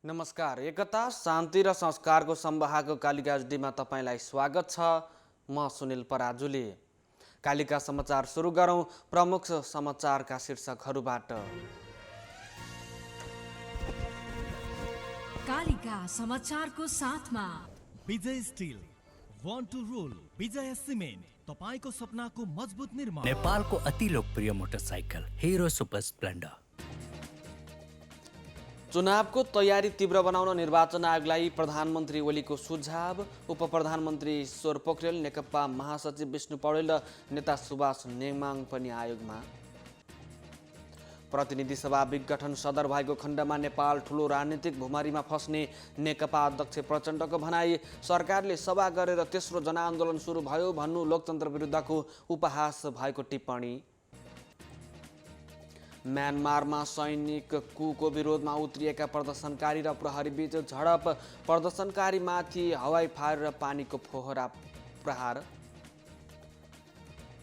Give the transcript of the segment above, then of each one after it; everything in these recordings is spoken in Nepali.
नमस्कार। एकता, शान्ति र संस्कारको सम्वाहको कालिका एचडीमा तपाईँलाई स्वागत छ। म सुनिल पराजुली। कालिका समाचार सुरु गरौँ प्रमुख समाचारका शीर्षकहरूबाट। कालिका समाचारको साथमा Vijay steel, want to rule, Vijay cement, तपाईको सपनाको मजबुत निर्माण। नेपालको अति लोकप्रिय मोटरसाइकल हिरो सुपर स्प्लेन्डर। चुनावको तयारी तीव्र बनाउन निर्वाचन आयोगलाई प्रधानमन्त्री ओलीको सुझाव। उपप्रधानमन्त्री ईश्वर पोखरेल, नेकपा महासचिव विष्णु पौडेल र नेता सुभाष नेमाङ पनि आयोगमा। प्रतिनिधि सभा विघटन सदर भएको खण्डमा नेपाल ठूलो राजनीतिक भुमारीमा फस्ने नेकपा अध्यक्ष प्रचण्डको भनाई। सरकारले सभा गरेर तेस्रो जनआन्दोलन सुरु भयो भन्नु लोकतन्त्र विरुद्धको उपहास भएको टिप्पणी। म्यानमारमा सैनिक कुको विरोधमा उत्रिएका प्रदर्शनकारी र प्रहरीबीच झडप। प्रदर्शनकारीमाथि हवाई फायर र पानीको फोहरा प्रहार।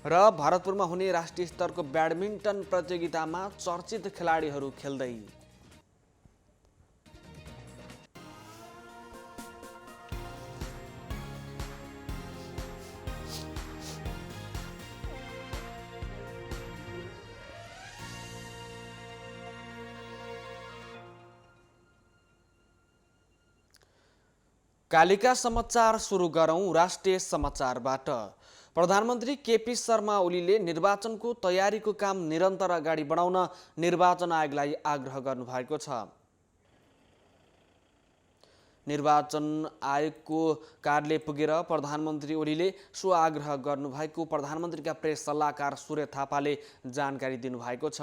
र भरतपुरमा हुने राष्ट्रिय स्तरको ब्याडमिन्टन प्रतियोगितामा चर्चित खेलाडीहरू खेल्दै। कालिका समाचार सुरु गरौँ राष्ट्रिय समाचारबाट। प्रधानमन्त्री केपी शर्मा ओलीले निर्वाचनको तयारीको काम निरन्तर अगाडि बढाउन निर्वाचन आयोगलाई आग्रह गर्नुभएको छ। निर्वाचन आयोगको कार्यालय पुगेर प्रधानमन्त्री ओलीले सो आग्रह गर्नुभएको प्रधानमन्त्रीका प्रेस सल्लाहकार सूर्य थापाले जानकारी दिनुभएको छ।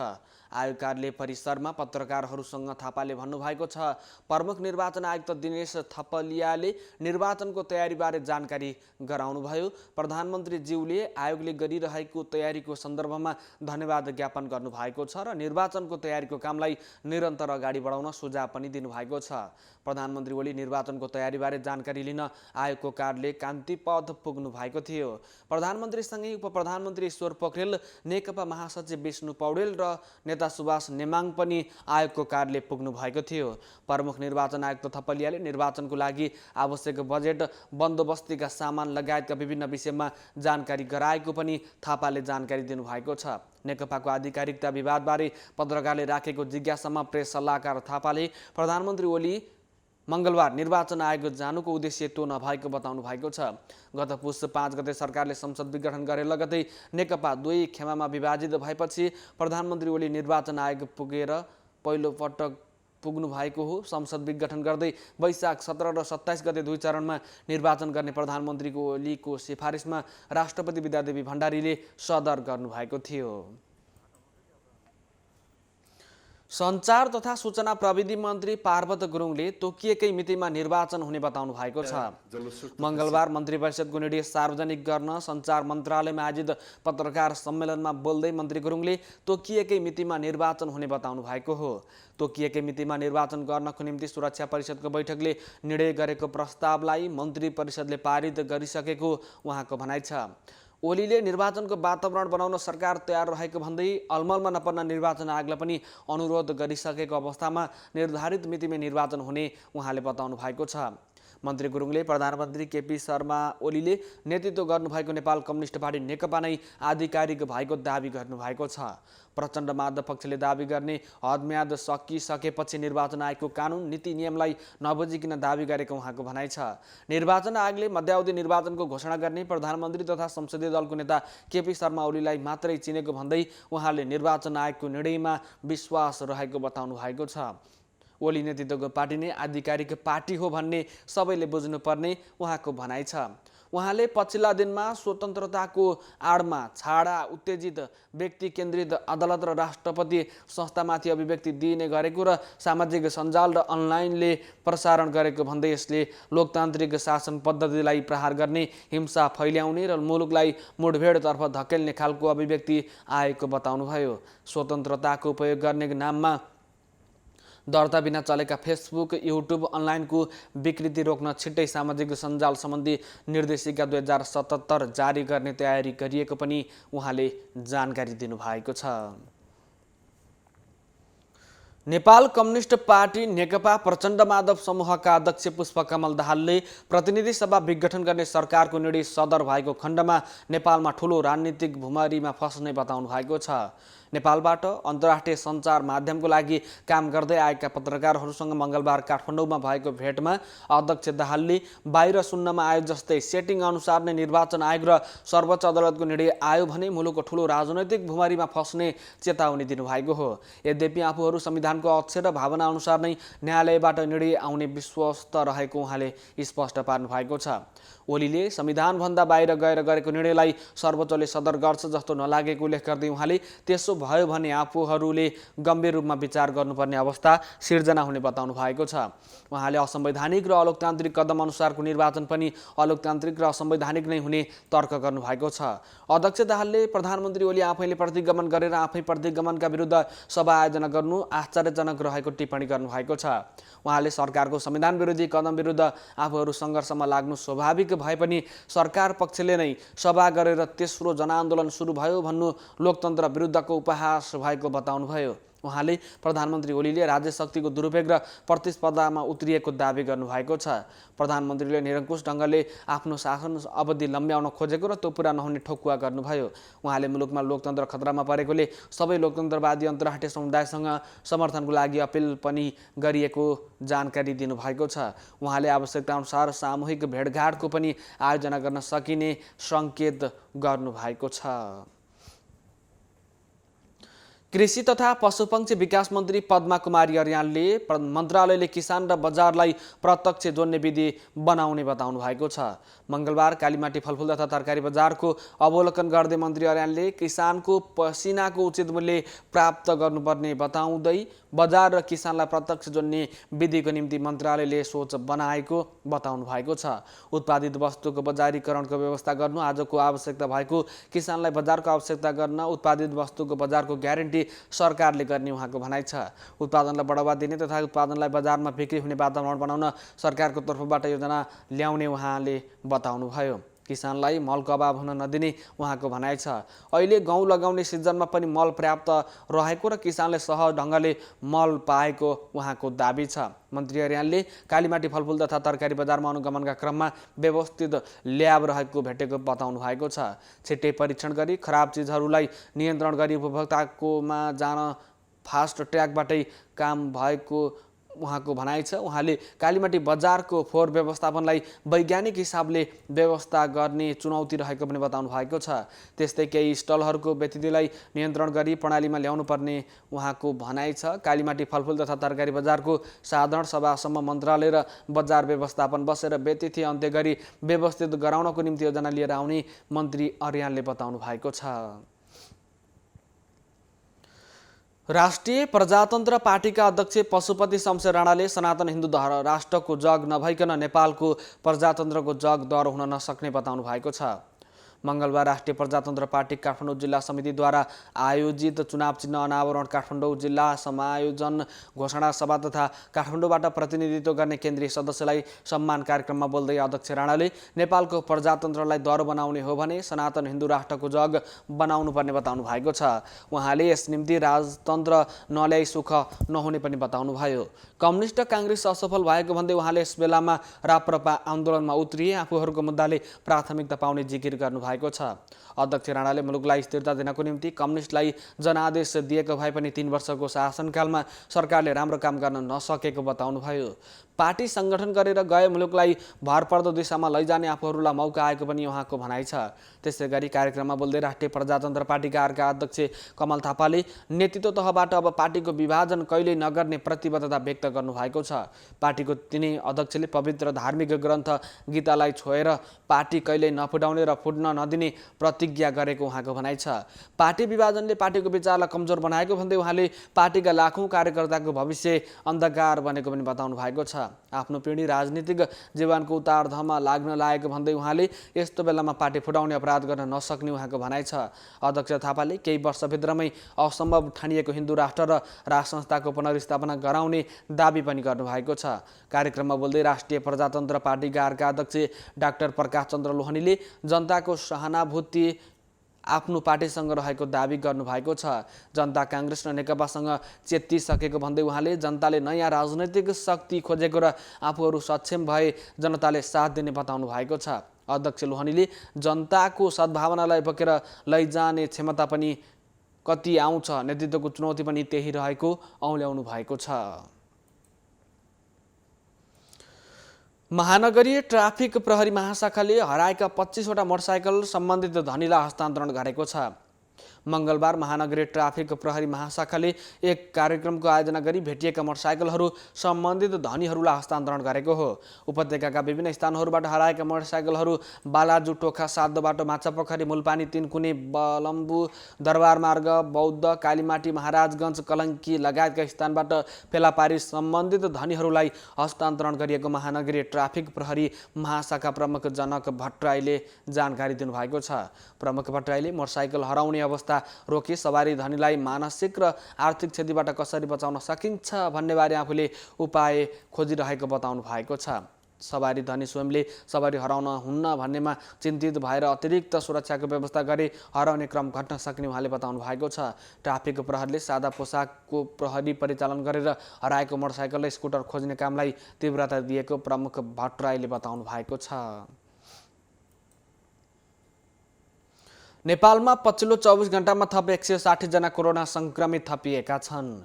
आयोग कार्यालय परिसरमा पत्रकारहरूसँग थापाले भन्नुभएको छ, प्रमुख निर्वाचन आयुक्त दिनेश थपलियाले निर्वाचनको तयारीबारे जानकारी गराउनुभयो। प्रधानमन्त्रीज्यूले आयोगले गरिरहेको तयारीको सन्दर्भमा धन्यवाद ज्ञापन गर्नुभएको छ र निर्वाचनको तयारीको कामलाई निरन्तर अगाडि बढाउन सुझाव पनि दिनुभएको छ। प्रधानमन्त्री ओली निर्वाचनको तयारीबारे जानकारी लिन आयोगको कार्यालय कान्तिपथ पुग्नु भएको थियो। प्रधानमन्त्रीसँगै उपप्रधानमन्त्री ईश्वर पोखरेल, नेकपा महासचिव विष्णु पौडेल र नेता सुभाष नेमाङ पनि आयोगको कार्यालय पुग्नु भएको थियो। प्रमुख निर्वाचन आयुक्त थपलियाले निर्वाचनको लागि आवश्यक बजेट, बन्दोबस्तीका सामान लगायतका विभिन्न विषयमा जानकारी गराएको पनि थापाले जानकारी दिनुभएको छ। नेकपाको आधिकारिकता विवादबारे पत्रकारले राखेको जिज्ञासामा प्रेस सल्लाहकार थापाले प्रधानमन्त्री ओली मङ्गलबार निर्वाचन आयोग जानुको उद्देश्य त्यो नभएको बताउनु भएको छ। गत पुस 5 गते सरकारले संसद विघटन गरे लगतै नेकपा दुई खेमामा विभाजित भएपछि प्रधानमन्त्री ओली निर्वाचन आयोग पुगेर पहिलो पटक पुग्नु भएको हो। संसद विघटन गर्दै वैशाख 17 र 27 गते दुई चरणमा निर्वाचन गर्ने प्रधानमन्त्री ओलीको सिफारिसमा राष्ट्रपति विद्यादेवी भण्डारीले सदर गर्नुभएको थियो। सञ्चार तथा सूचना प्रविधि मन्त्री पार्वत गुरुङले तोकिएकै मितिमा निर्वाचन हुने बताउनु भएको छ। मङ्गलबार मन्त्री परिषदको निर्णय सार्वजनिक गर्न सञ्चार मन्त्रालयमा आयोजित पत्रकार सम्मेलनमा बोल्दै मन्त्री गुरुङले तोकिएकै मितिमा निर्वाचन हुने बताउनु भएको हो। तोकिएकै मितिमा निर्वाचन गर्नको निम्ति सुरक्षा परिषदको बैठकले निर्णय गरेको प्रस्तावलाई मन्त्री परिषदले पारित गरिसकेको उहाँको भनाइ छ। ओलीले निर्वाचनको वातावरण बनाउन सरकार तयार रहेको भन्दै अलमलमा नपर्न निर्वाचन आयोगलाई पनि अनुरोध गरिसकेको अवस्थामा निर्धारित मितिमै निर्वाचन हुने उहाँले बताउनु भएको छ। मन्त्री गुरुङले प्रधानमन्त्री केपी शर्मा ओलीले नेतृत्व गर्नुभएको नेपाल कम्युनिस्ट पार्टी नेकपा नै आधिकारिक भएको दावी गर्नुभएको छ। प्रचण्ड माधव पक्षले दावी गर्ने हदम्याद सकिसकेपछि निर्वाचन आयोगको कानुन नीति नियमलाई नबुझिकन दावी गरेको उहाँको भनाइ छ। निर्वाचन आयोगले मध्यावधि निर्वाचनको घोषणा गर्ने प्रधानमन्त्री तथा संसदीय दलको नेता केपी शर्मा ओलीलाई मात्रै चिनेको भन्दै उहाँले निर्वाचन आयोगको निर्णयमा विश्वास रहेको बताउनु भएको छ। ओली नेतृत्वको पार्टी नै आधिकारिक पार्टी हो भन्ने सबैले बुझ्नुपर्ने उहाँको भनाइ छ। उहाँले पछिल्ला दिनमा स्वतन्त्रताको आडमा छाडा, उत्तेजित, व्यक्ति केन्द्रित अदालत र राष्ट्रपति संस्थामाथि अभिव्यक्ति दिइने गरेको र सामाजिक सञ्जाल र अनलाइनले प्रसारण गरेको भन्दै यसले लोकतान्त्रिक शासन पद्धतिलाई प्रहार गर्ने, हिंसा फैल्याउने र मुलुकलाई मुठभेडतर्फ धकेल्ने खालको अभिव्यक्ति आएको बताउनुभयो। स्वतन्त्रताको उपयोग गर्ने नाममा दर्ता बिना चलेका फेसबुक, युट्युब, अनलाइनको विकृति रोक्न छिट्टै सामाजिक सञ्जाल सम्बन्धी निर्देशिका 2077 जारी गर्ने तयारी गरिएको पनि उहाँले जानकारी दिनुभएको छ। नेपाल कम्युनिस्ट पार्टी नेकपा प्रचण्ड माधव समूहका अध्यक्ष पुष्पकमल दाहालले प्रतिनिधि सभा विघटन गर्ने सरकारको निर्णय सदर भएको खण्डमा नेपालमा ठूलो राजनीतिक भुमरीमा फस्ने बताउनु भएको छ। नेपालबाट अन्तर्राष्ट्रिय सञ्चार माध्यमको लागि काम गर्दै आएका पत्रकारहरूसँग मङ्गलबार काठमाडौँमा भएको भेटमा अध्यक्ष दाहालले बाहिर सुन्नमा आयो जस्तै सेटिङ अनुसार नै निर्वाचन आयोग र सर्वोच्च अदालतको निर्णय आयो भने मुलुकको ठूलो राजनैतिक भुमरीमा फस्ने चेतावनी दिनुभएको हो। यद्यपि आफूहरू संविधानको अक्षर र भावना अनुसार नै न्यायालयबाट निर्णय आउने विश्वस्त रहेको उहाँले स्पष्ट पार्नु भएको छ। ओलीले संविधानभन्दा बाहिर गएर गरेको निर्णयलाई सर्वोच्चले सदर गर्छ जस्तो नलागेको उल्लेख गर्दै उहाँले त्यसो भयो भने आफूहरूले गम्भीर रूपमा विचार गर्नुपर्ने अवस्था सिर्जना हुने बताउनु भएको छ। उहाँले असंवैधानिक र अलोकतान्त्रिक कदम अनुसारको निर्वाचन पनि अलोकतान्त्रिक र असंवैधानिक नै हुने तर्क गर्नुभएको छ। अध्यक्ष दाहालले प्रधानमन्त्री ओली आफैले प्रतिगमन गरेर आफै प्रतिगमनका विरुद्ध सभा आयोजना गर्नु आश्चर्यजनक रहेको टिप्पणी गर्नुभएको छ। उहाँले सरकारको संविधान विरोधी कदम विरुद्ध आफूहरू सङ्घर्षमा लाग्नु स्वाभाविक भए पनि सरकार पक्षले नै सभा गरेर तेस्रो जनआन्दोलन सुरु भयो भन्नु लोकतन्त्र विरुद्धको उपहास भएको बताउनुभयो। उहाँले प्रधानमन्त्री ओलीले राज्य शक्तिको दुरुपयोग र प्रतिस्पर्धामा उत्रिएको दावी गर्नुभएको छ। प्रधानमन्त्रीले निरङ्कुश ढङ्गले आफ्नो शासन अवधि लम्ब्याउन खोजेको र त्यो पुरा नहुने ठोकुवा गर्नुभयो। उहाँले मुलुकमा लोकतन्त्र खतरामा परेकोले सबै लोकतन्त्रवादी अन्तर्राष्ट्रिय समुदायसँग समर्थनको लागि अपिल पनि गरिएको जानकारी दिनुभएको छ। उहाँले आवश्यकताअनुसार सामूहिक भेटघाटको पनि आयोजना गर्न सकिने सङ्केत गर्नुभएको छ। कृषि तथा पशुपक्षी विकास मन्त्री पद्मा कुमारी अर्यालले मन्त्रालयले किसान र बजारलाई प्रत्यक्ष जोड्ने विधि बनाउने बताउनु भएको छ। मङ्गलबार कालीमाटी फलफुल तथा तरकारी बजारको अवलोकन गर्दै मन्त्री अर्यालले किसानको पसिनाको उचित मूल्य प्राप्त गर्नुपर्ने बताउँदै बजार र किसानलाई प्रत्यक्ष जोड्ने विधिको निम्ति मन्त्रालयले सोच बनाएको बताउनु भएको छ। उत्पादित वस्तुको बजारीकरणको व्यवस्था गर्नु, आजको आवश्यकता भएको किसानलाई बजारको आवश्यकता गर्न उत्पादित वस्तुको बजारको ग्यारेन्टी सरकारले गर्ने उहाँको भनाइ छ। उत्पादनलाई बढावा दिने तथा उत्पादनलाई बजारमा बिक्री हुने वातावरण बनाउन सरकारको तर्फबाट योजना ल्याउने उहाँले बताउनुभयो। किसानलाई मलको अभाव हुन नदिने उहाँको भनाइ छ। अहिले गहुँ लगाउने सिजनमा पनि मल पर्याप्त रहेको र किसानले सहज ढङ्गले मल पाएको उहाँको दाबी छ। मन्त्री अर्यालले कालीमाटी फलफुल तथा तरकारी बजारमा अनुगमनका क्रममा व्यवस्थित ल्याब रहेको भेटेको बताउनु भएको छ। छिट्टै परीक्षण गरी खराब चिजहरूलाई नियन्त्रण गरी उपभोक्ताकोमा जान फास्ट ट्र्याकबाटै काम भएको उहाँको भनाइ छ। उहाँले कालीमाटी बजारको फोहोर व्यवस्थापनलाई वैज्ञानिक हिसाबले व्यवस्था गर्ने चुनौती रहेको पनि बताउनु भएको छ। त्यस्तै केही स्टलहरूको व्यतिथिलाई नियन्त्रण गरी प्रणालीमा ल्याउनु पर्ने उहाँको भनाइ छ। कालीमाटी फलफुल तथा तरकारी बजारको साधारण सभासम्म मन्त्रालय र बजार व्यवस्थापन बसेर व्यतिथि अन्त्य गरी व्यवस्थित गराउनको निम्ति योजना लिएर आउने मन्त्री अर्यालले बताउनु भएको छ। राष्ट्रिय प्रजातन्त्र पार्टीका अध्यक्ष पशुपति शमशेर राणाले सनातन हिन्दू राष्ट्रको जग नभइकन नेपालको प्रजातन्त्रको जग दर हुन नसक्ने बताउनु भएको छ। मङ्गलबार राष्ट्रिय प्रजातन्त्र पार्टी काठमाडौँ जिल्ला समितिद्वारा आयोजित चुनाव चिन्ह अनावरण काठमाडौँ जिल्ला समायोजन घोषणा सभा तथा काठमाडौँबाट प्रतिनिधित्व गर्ने केन्द्रीय सदस्यलाई सम्मान कार्यक्रममा बोल्दै अध्यक्ष राणाले नेपालको प्रजातन्त्रलाई दर बनाउने हो भने सनातन हिन्दू राष्ट्रको जग बनाउनु पर्ने बताउनु भएको छ। उहाँले यस निम्ति राजतन्त्र नल्याई सुख नहुने पनि बताउनुभयो। कम्युनिस्ट काङ्ग्रेस असफल भएको भन्दै उहाँले यस बेलामा राप्रपा आन्दोलनमा उत्रिए आफूहरूको मुद्दाले प्राथमिकता पाउने जिकिर गर्नु भएको छ। अध्यक्ष राणाले मुलुकलाई स्थिरता दिनको निम्ति कम्युनिस्टलाई जनादेश दिएको भए पनि 3 वर्षको शासनकालमा सरकारले राम्रो काम गर्न नसकेको बताउनुभयो। पार्टी सङ्गठन गरेर गए मुलुकलाई भरपर्दो दिशामा लैजाने आफूहरूलाई मौका आएको पनि उहाँको भनाइ छ। त्यसै गरी कार्यक्रममा बोल्दै राष्ट्रिय प्रजातन्त्र पार्टीका अर्का अध्यक्ष कमल थापाले नेतृत्व तहबाट अब पार्टीको विभाजन कहिल्यै नगर्ने प्रतिबद्धता व्यक्त गर्नुभएको छ। पार्टीको तिनै अध्यक्षले पवित्र धार्मिक ग्रन्थ गीतालाई छोएर पार्टी कहिल्यै नफुटाउने र फुट्न नदिने प्रतिज्ञा गरेको उहाँको भनाइ छ। पार्टी विभाजनले पार्टीको विचारलाई कमजोर बनाएको भन्दै उहाँले पार्टीका लाखौँ कार्यकर्ताको भविष्य अन्धकार बनेको पनि बताउनु भएको छ। आफ्नो पिँढी राजनीतिक जीवनको उतारधमा लाग्न लागेको भन्दै उहाँले यस्तो बेलामा पार्टी फुटाउने अपराध गर्न नसक्ने उहाँको भनाइ छ। अध्यक्ष थापाले केही वर्षभित्रमै असम्भव ठानिएको हिन्दू राष्ट्र र राज संस्थाको पुनर्स्थापना गराउने दाबी पनि गर्नुभएको छ। कार्यक्रममा बोल्दै राष्ट्रिय प्रजातन्त्र पार्टीका अर्का अध्यक्ष डाक्टर प्रकाश चन्द्र लोहनीले जनताको सहानुभूति आफ्नो पार्टीसँग रहेको दाबी गर्नुभएको छ। जनता काङ्ग्रेस र नेकपासँग चेत्तिसकेको भन्दै उहाँले जनताले नयाँ राजनैतिक शक्ति खोजेको र आफूहरू सक्षम भए जनताले साथ दिने बताउनु भएको छ। अध्यक्ष लोहनीले जनताको सद्भावनालाई बोकेर लैजाने क्षमता पनि कति आउँछ, नेतृत्वको चुनौती पनि त्यही रहेको औल्याउनु भएको छ। महानगरीय ट्राफिक प्रहरी महाशाखाले हराएका 25वटा मोटरसाइकल सम्बन्धित धनीलाई हस्तान्तरण गरेको छ। मंगलबार महानगरीय ट्राफिक प्रहरी महाशाखाले एक कार्यक्रमको आयोजना गरी भेटिएका मोटरसाइकलहरू सम्बन्धित धनीहरूलाई हस्तान्तरण गरेको हो। उपत्यकाका विभिन्न स्थानहरूबाट हराएका मोटरसाइकलहरू बालाजु टोखा सातो बाटो माछापोखरी मुलपानी तीनकुने बलम्बु दरबार मार्ग बौद्ध कालीमाटी महाराजगञ्ज कलङ्की लगायतका स्थानबाट फेला पारी सम्बन्धित धनीहरूलाई हस्तान्तरण गरिएको महानगरीय ट्राफिक प्रहरी महाशाखा प्रमुख जनक भट्टराईले जानकारी दिनुभएको छ। प्रमुख भट्टराईले मोटरसाइकल हराउने अवस्था रोकी सवारी धनीलाई मानसिक र आर्थिक क्षतिबाट कसरी बचाउन सकिन्छ भन्ने बारे आफूले उपाय खोजिरहेको बताउनु भएको छ। सवारी धनी स्वयंले सवारी हराउन हुन्न भन्नेमा चिन्तित भएर अतिरिक्त सुरक्षाको व्यवस्था गरी हराउने क्रम घट्न सक्ने उहाँले बताउनु भएको छ। ट्राफिक प्रहरीले सादा पोसाकको प्रहरी परिचालन गरेर हराएको मोटरसाइकल र स्कुटर खोज्ने कामलाई तीव्रता दिएको प्रमुख भट्टराईले बताउनु भएको छ। नेपालमा पछिल्लो 24 घण्टामा थप 160 जना कोरोना संक्रमित थपिएका छन्।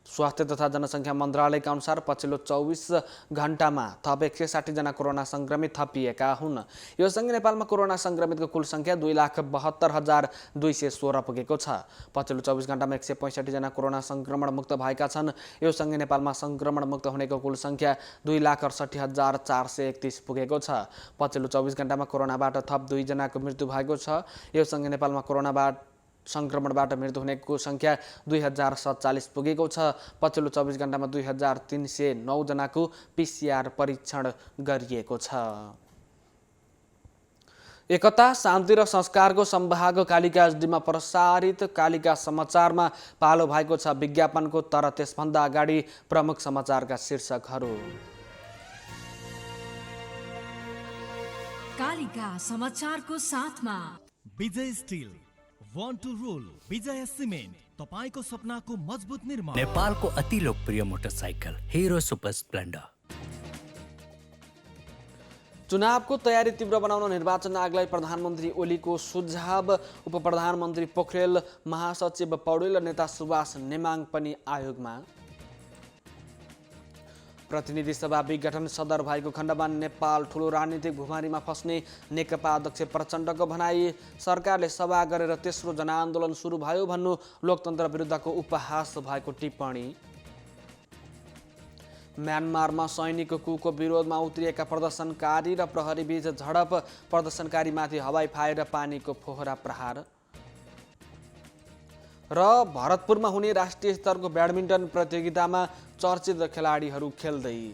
स्वास्थ्य तथा जनसङ्ख्या मन्त्रालयका अनुसार पछिल्लो 24 घण्टामा थप 160 जना कोरोना संक्रमित थपिएका हुन्। यो सँगै नेपालमा कोरोना संक्रमितको कुल सङ्ख्या 2,72,216 पुगेको छ। पछिल्लो 24 घण्टामा 165 जना कोरोना संक्रमण मुक्त भएका छन्। यो सँगै नेपालमा संक्रमण मुक्त हुनेको कुल सङ्ख्या 2,68,431 पुगेको छ। पछिल्लो 24 घण्टामा कोरोनाबाट थप 2 जनाको मृत्यु भएको छ। यो सँगै नेपालमा संक्रमणबाट मृत्यु हुनेको सङ्ख्या 2,047 पुगेको छ। पछिल्लो 24 घण्टामा 2,309 जनाको PCR परीक्षण गरिएको छ। एकता शान्ति र संस्कारको सम्भाग कालिका एसडीमा प्रसारित कालिका समाचारमा पालो भएको छ विज्ञापनको, तर त्यसभन्दा अगाडि प्रमुख समाचारका शीर्षकहरू। कालिका समाचारको साथमा Vijay steel, Want to Rule, Vijay cement, तपाईको सपनाको मजबुत निर्माण। नेपालको अति लोकप्रिय मोटरसाइकल हिरो सुपर स्प्लेन्डर। चुनावको तयारी तीव्र बनाउन निर्वाचन आयोगलाई प्रधानमन्त्री ओलीको सुझाव। उप प्रधानमन्त्री पोखरेल, महासचिव पौडेल र नेता सुभाष नेमाङ पनि आयोगमा। प्रतिनिधि सभा विघटन सदर भएको खण्डमा नेपाल ठुलो राजनीतिक भुमारीमा फस्ने नेकपा अध्यक्ष प्रचण्डको भनाई। सरकारले सभा गरेर तेस्रो जनआन्दोलन सुरु भयो भन्नु लोकतन्त्र विरुद्धको उपहास भएको टिप्पणी। म्यानमारमा सैनिकको कुको विरोधमा उत्रिएका प्रदर्शनकारी र प्रहरी बीच झडप, प्रदर्शनकारीमाथि हवाई फायर र पानीको फोहरा प्रहार। र भरतपुरमा हुने राष्ट्रिय स्तरको ब्याडमिन्टन प्रतियोगितामा चर्चित खेलाडीहरू खेल्दै।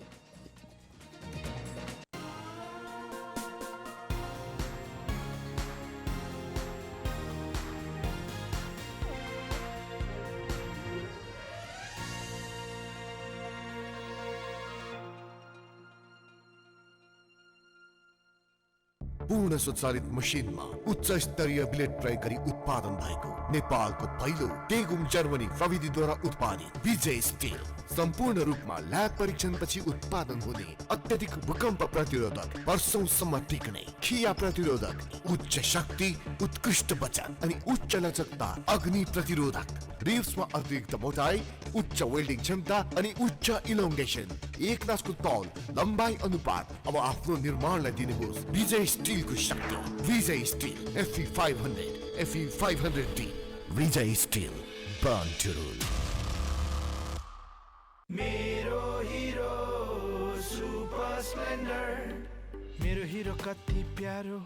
पूर्ण स्वचालित मसिनमा उच्च स्तरीय ब्लेड प्रयोग गरी उत्पादन भएको नेपालको पहिलो टेगुम जर्मनी प्रविधिद्वारा उत्पादित विजय स्टिल सम्पूर्ण रूपमा ल्याब परीक्षणपछि उत्पादन हुने अत्यधिक भूकम्प प्रतिरोधक, वर्षौंसम्म टिक्ने, खिया प्रतिरोधक, उच्च शक्ति, उत्कृष्ट वचन अनि उच्च लचकता, अग्नि प्रतिरोधक, रिब्समा अतिरिक्त मोटाई, उच्च वेल्डिङ क्षमता अनि उच्च इलोङ्गेसन, एक नासको तौल, लम्बाई अनुपात। अब आफ्नो निर्माणलाई दिनुहोस् विजय स्टिलको शक्ति। Vijay steel FE 500, FE 500D। Vijay steel, burn to rule. मेरो हिरो सुपर स्प्लेन्डर, मेरो हिरो कति प्यारो,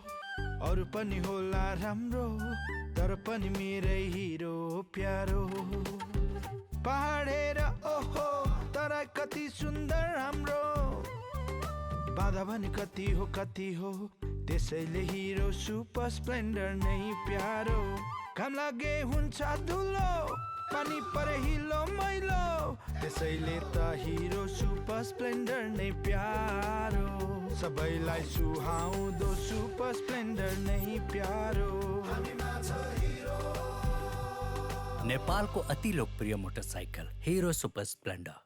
अरू पनि होला राम्रो, तर पनि मेरै हिरो प्यारो। पहाडेर ओहो तराई कति सुन्दर हाम्रो, बाधा भने कति हो, त्यसैले हिरो सुपर स्प्लेन्डर नै प्यारो। घाम लागे हुन्छ धुलो, पानी परे हिलो मैलो, त्यसैले त हिरो सुपर स्प्लेन्डर नै प्यारो। सबैलाई सुहाउँदो सुपर स्प्लेन्डर नै प्यारो। नेपालको अति लोकप्रिय मोटरसाइकल हिरो सुपर स्प्लेन्डर।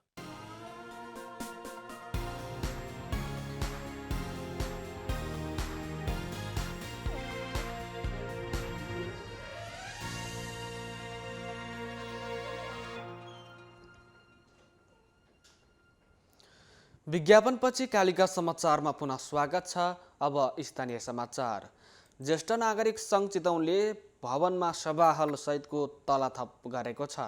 विज्ञापनपछि कालिका समाचारमा पुनः स्वागत छ। अब स्थानीय समाचार। ज्येष्ठ नागरिक सङ्घ चितौनले भवनमा सभा हल सहितको तला थप गरेको छ।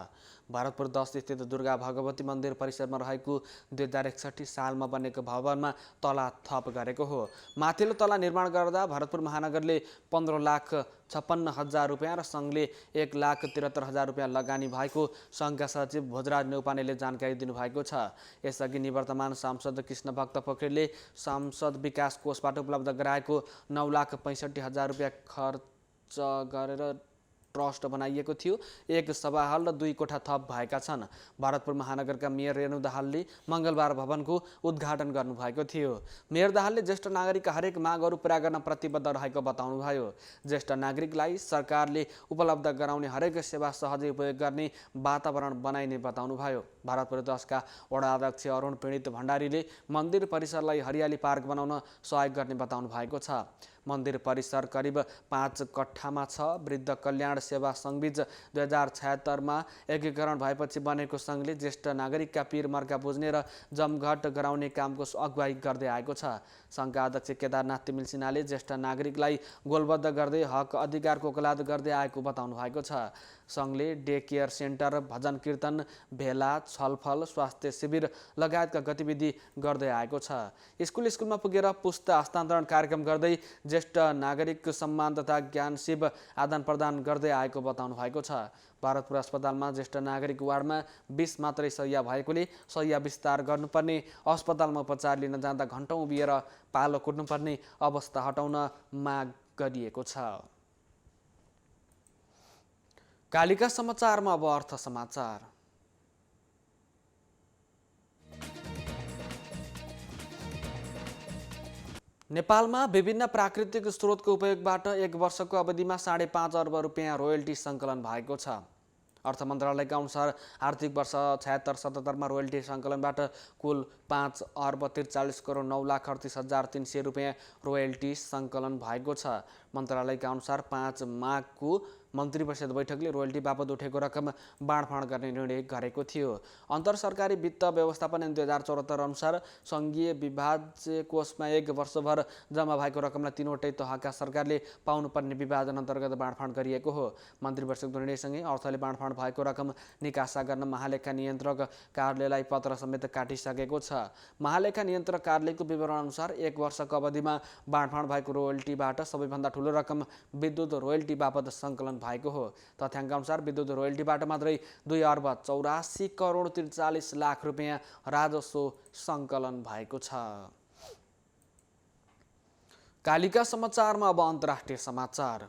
भरतपुर 10 स्थित दुर्गा भगवती मन्दिर परिसरमा रहेको 2061 सालमा बनेको भवनमा तला थप गरेको हो। माथिल्लो तला निर्माण गर्दा भरतपुर महानगरले 15,56,000 रुपियाँ र सङ्घले 1,73,000 रुपियाँ लगानी भएको सङ्घका सचिव भोजराज नेउपानेले जानकारी दिनुभएको छ। यसअघि निवर्तमान सांसद कृष्णभक्त पोखरेलले सांसद विकास कोषबाट उपलब्ध गराएको 9,65,000 रुपियाँ खर्च गरेर ट्रस्ट बनाइएको थियो। एक सभा हल र 2 कोठा थप भएका छन्। भरतपुर महानगरका मेयर रेणु दाहालले मङ्गलबार भवनको उद्घाटन गर्नुभएको थियो। मेयर दाहालले ज्येष्ठ नागरिकका हरेक मागहरू पुरा गर्न प्रतिबद्ध रहेको बताउनुभयो। ज्येष्ठ नागरिकलाई सरकारले उपलब्ध गराउने हरेक सेवा सहजै उपयोग गर्ने वातावरण बनाइने बताउनुभयो। भरतपुर 10 का वडा अध्यक्ष अरुण पीडित भण्डारीले मन्दिर परिसरलाई हरियाली पार्क बनाउन सहयोग गर्ने बताउनु भएको छ। मन्दिर परिसर करिब 5 कट्ठामा छ। वृद्ध कल्याण सेवा सङ्घबीच 2076 मा एकीकरण भएपछि बनेको सङ्घले ज्येष्ठ नागरिकका पीर मर्का बुझ्ने र जमघट गराउने कामको अगुवाई गर्दै आएको छ। सङ्घका अध्यक्ष केदारनाथ तिमिल सिन्हाले ज्येष्ठ नागरिकलाई गोलबद्ध गर्दै हक अधिकारको वकालत गर्दै आएको बताउनु भएको छ। सङ्घले डे केयर सेन्टर, भजन कीर्तन, भेला, छलफल, स्वास्थ्य शिविर लगायतका गतिविधि गर्दै आएको छ। स्कुलमा पुगेर पुस्ता हस्तान्तरण कार्यक्रम गर्दै ज्येष्ठ नागरिक सम्मान तथा ज्ञान शिव आदान प्रदान गर्दै आएको बताउनु भएको छ। भरतपुर अस्पतालमा ज्येष्ठ नागरिक वार्डमा 20 मात्रै शैय्या भएकोले शैय्या विस्तार गर्नुपर्ने, अस्पतालमा उपचार लिन जाँदा घण्टौँ उभिएर पालो कुट्नुपर्ने अवस्था हटाउन माग गरिएको छ। कालिका समाचारमा अब अर्थ समाचार। नेपालमा विभिन्न प्राकृतिक स्रोतको उपयोगबाट 1 वर्षको अवधिमा 5.5 अर्ब रुपियाँ रोयल्टी सङ्कलन भएको छ। अर्थ मन्त्रालयका अनुसार आर्थिक वर्ष 76-77 मा रोयल्टी सङ्कलनबाट कुल 5 अर्ब 43 करोड 9,38,300 रुपियाँ रोयल्टी सङ्कलन भएको छ। मन्त्रालयका अनुसार 5 माघको मन्त्री परिषद बैठकले रोयल्टी बापत उठेको रकम बाँडफाँड गर्ने निर्णय गरेको थियो। अन्तर सरकारी वित्त व्यवस्थापन 2074 अनुसार सङ्घीय विभाज्य कोषमा 1 वर्षभर जम्मा भएको रकमलाई 3वटै तहका सरकारले पाउनुपर्ने विभाजन अन्तर्गत बाँडफाँड गरिएको हो। मन्त्री परिषदको निर्णयसँगै अर्थले बाँडफाँड भएको रकम निकासा गर्न महालेखा नियन्त्रक कार्यालयलाई पत्र समेत काटिसकेको छ। महालेखा नियन्त्रक कार्यालयको विवरण अनुसार 1 वर्षको अवधिमा बाँडफाँड भएको रोयल्टीबाट सबैभन्दा ठुलो रकम विद्युत रोयल्टी बापत सङ्कलन भएको हो। तथ्याङ्क अनुसार विद्युत रोयल्टीबाट मात्रै 2 अर्ब 84 करोड 43 लाख रुपियाँ राजस्व सङ्कलन भएको छ। कालिका समाचारमा अब अन्तर्राष्ट्रिय समाचार।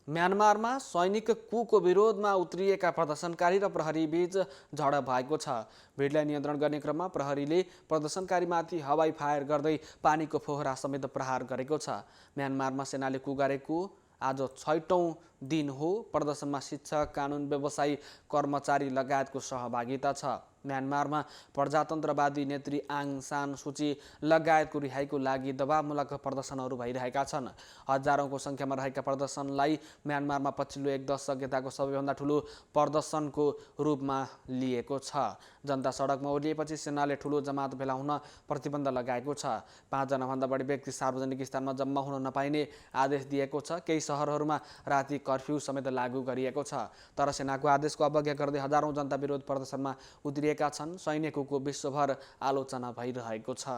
म्यानमारमा सैनिक कुको विरोधमा उत्रिएका प्रदर्शनकारी र प्रहरी बीच झडप भएको छ। भिडलाई नियन्त्रण गर्ने क्रममा प्रहरीले प्रदर्शनकारीमाथि हवाई फायर गर्दै पानीको फोहरा समेत प्रहार गरेको छ। म्यानमारमा सेनाले कु गरेको आज 6औं दिन हो। प्रदर्शनमा शिक्षक, कानुन व्यवसायी, कर्मचारी लगायतको सहभागिता छ। म्यानमारमा प्रजातन्त्रवादी नेत्री आङ सान सुची लगायतको रिहाईको लागि दबावमूलक प्रदर्शनहरू भइरहेका छन्। हजारौंको सङ्ख्यामा रहेका प्रदर्शनलाई म्यानमारमा पछिल्लो 1 दशक यताको सबैभन्दा ठुलो प्रदर्शनको रूपमा लिएको छ। जनता सडकमा ओर्लिएपछि सेनाले ठुलो जमात भेला हुन प्रतिबन्ध लगाएको छ। 5 जनाभन्दा बढी व्यक्ति सार्वजनिक स्थानमा जम्मा हुन नपाइने आदेश दिएको छ। केही सहरहरूमा राति कर्फ्यू समेत लागू गरिएको छ। तर सेनाको आदेशको अवज्ञा गर्दै हजारौं जनता विरोध प्रदर्शनमा उत्रिएका छन्। सैनिकको विश्वभर आलोचना भइरहेको छ।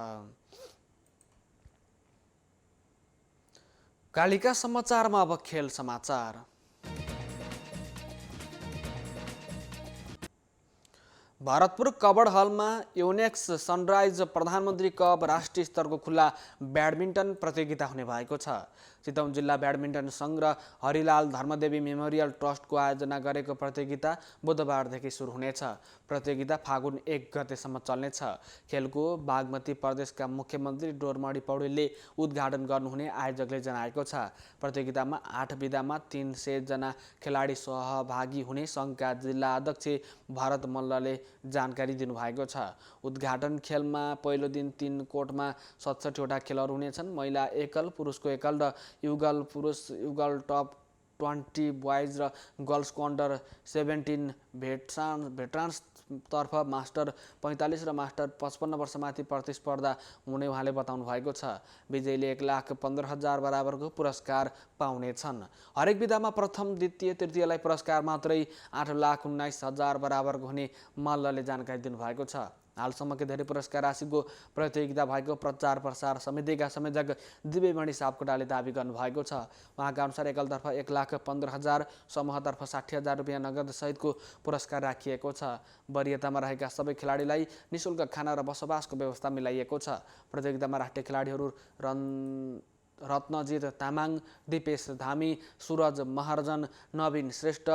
कालिका समाचारमा अब खेल समाचार। भरतपुर कबड हलमा योनेक्स सनराइज प्रधानमन्त्री कप राष्ट्रिय स्तरको खुल्ला ब्याडमिन्टन प्रतियोगिता हुने भएको छ। चितवन जिल्ला ब्याडमिन्टन सङ्घ र हरिलाल धर्मदेवी मेमोरियल ट्रस्टको आयोजना गरेको प्रतियोगिता बुधबारदेखि सुरु हुनेछ। प्रतियोगिता फागुन 1 गतेसम्म चल्नेछ। खेलको बागमती प्रदेशका मुख्यमन्त्री डोरमणि पौडेलले उद्घाटन गर्नुहुने आयोजकले जनाएको छ। प्रतियोगितामा 8 विधामा 300 जना खेलाडी सहभागी हुने सङ्घका जिल्ला अध्यक्ष भरत मल्लले जानकारी दिनुभएको छ। उद्घाटन खेलमा पहिलो दिन 3 कोर्टमा 67 वटा खेलहरू हुनेछन्। महिला एकल, पुरुषको एकल र युगल, पुरुष युगल टप 20 बोइज र गर्ल्सको अन्डर 17 भेटरान्स तर्फ मास्टर 45 र मास्टर 55 वर्षमाथि प्रतिस्पर्धा हुने उहाँले बताउनु भएको छ। विजयीले 1,15,000 बराबरको पुरस्कार पाउनेछन्। हरेक विधामा प्रथम, द्वितीय, तृतीयलाई पुरस्कार मात्रै 8,19,000 बराबरको हुने मल्लले जानकारी दिनुभएको छ। हालसम्मकै धेरै पुरस्कार राशिको प्रतियोगिता भएको प्रचार प्रसार समितिका संयोजक दिव्यमणि सापकोटाले दावी गर्नुभएको छ। उहाँका अनुसार एकलतर्फ 1,15,000, समूहतर्फ 60,000 रुपियाँ नगद सहितको पुरस्कार राखिएको छ। वरियतामा रहेका सबै खेलाडीलाई निःशुल्क खाना र बसोबासको व्यवस्था मिलाइएको छ। प्रतियोगितामा राष्ट्रिय खेलाडीहरू रत्नजित तामाङ, दिपेश धामी, सुरज महर्जन, नवीन श्रेष्ठ,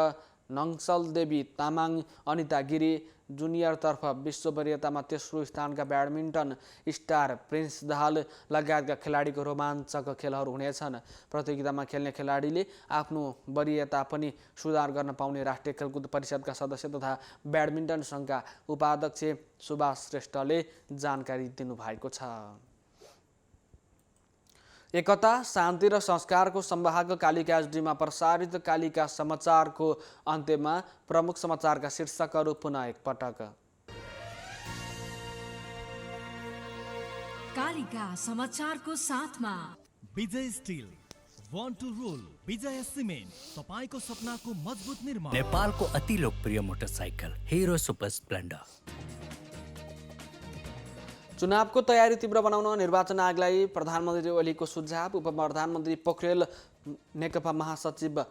नङसल देवी तामाङ, अनिता गिरी, जुनियरतर्फ विश्व वरियतामा तेस्रो स्थानका ब्याडमिन्टन स्टार प्रिन्स दाहाल लगायतका खेलाडीको रोमाञ्चक खेलहरू हुनेछन्। प्रतियोगितामा खेल्ने खेलाडीले आफ्नो वरियता पनि सुधार गर्न पाउने राष्ट्रिय खेलकुद परिषदका सदस्य तथा ब्याडमिन्टन सङ्घका उपाध्यक्ष सुभाष श्रेष्ठले जानकारी दिनुभएको छ। एकता, शान्ति र संस्कारको संवाहक कालिका एचडीमा प्रसारित कालिका समाचारको अन्त्यमा प्रमुख समाचारका शीर्षकहरू पुनः एकपटक। कालिका समाचारको साथमा Vijay steel, want to rule, Vijay cement, तपाईको सपनाको मजबुत निर्माण। नेपालको अति लोकप्रिय मोटरसाइकल हिरो सुपर स्प्लेन्डर। चुनावको तयारी तीव्र बनाउन निर्वाचन आयोगलाई प्रधानमन्त्री ओलीको सुझाव। उपप्रधानमन्त्री पोखरेल, नेकपा महासचिव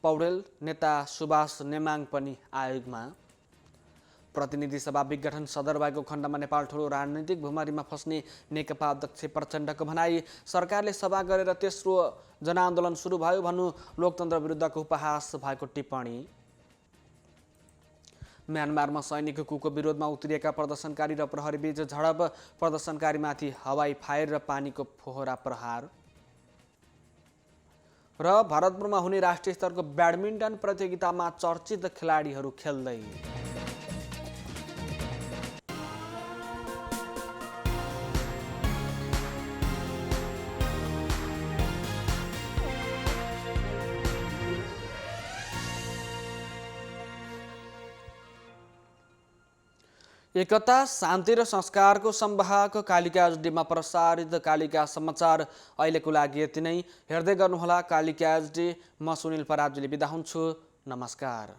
पौडेल, नेता सुभाष नेमाङ पनि आयोगमा। प्रतिनिधि सभा विघटन सदरबारको खण्डमा नेपाल ठुलो राजनीतिक भुमारीमा फस्ने नेकपा अध्यक्ष प्रचण्डको भनाई। सरकारले सभा गरेर तेस्रो जनआन्दोलन सुरु भयो भन्नु लोकतन्त्र विरुद्धको उपहास भएको टिप्पणी। म्यानमारमा सैनिक कुको विरोधमा उत्रिएका प्रदर्शनकारी र प्रहरी बीच झडप, प्रदर्शनकारीमाथि हवाई फायर र पानीको फोहरा प्रहार। र भरतपुरमा हुने राष्ट्रिय स्तरको ब्याडमिन्टन प्रतियोगितामा चर्चित खेलाडीहरू खेल्दै। एकता, शान्ति र संस्कारको संवाहक कालिका एचडीमा प्रसारित कालिका समाचार अहिलेको लागि यति नै। हेर्दै गर्नुहोला कालिका एचडी। म सुनिल पराजुली बिदा हुन्छु। नमस्कार।